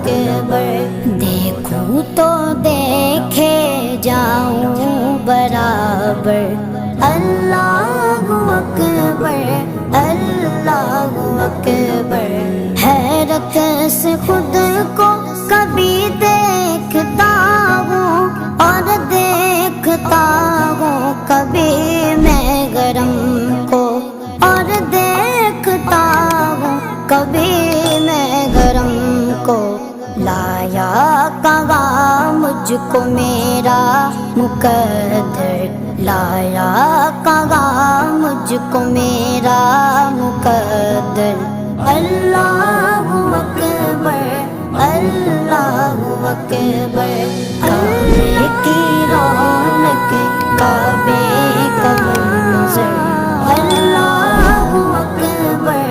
اکبر، دیکھوں تو دیکھے جاؤں برابر، اللہ اکبر اللہ اکبر۔ حیرت سے خود کو کبھی دیکھتا ہوں اور دیکھتا ہوں کبھی میں گرم کو، اور دیکھتا ہوں کبھی میں گرم کو۔ لایا کہاں مجھ کو میرا مقدر، لایا کہاں مجھ کو میرا مقدر۔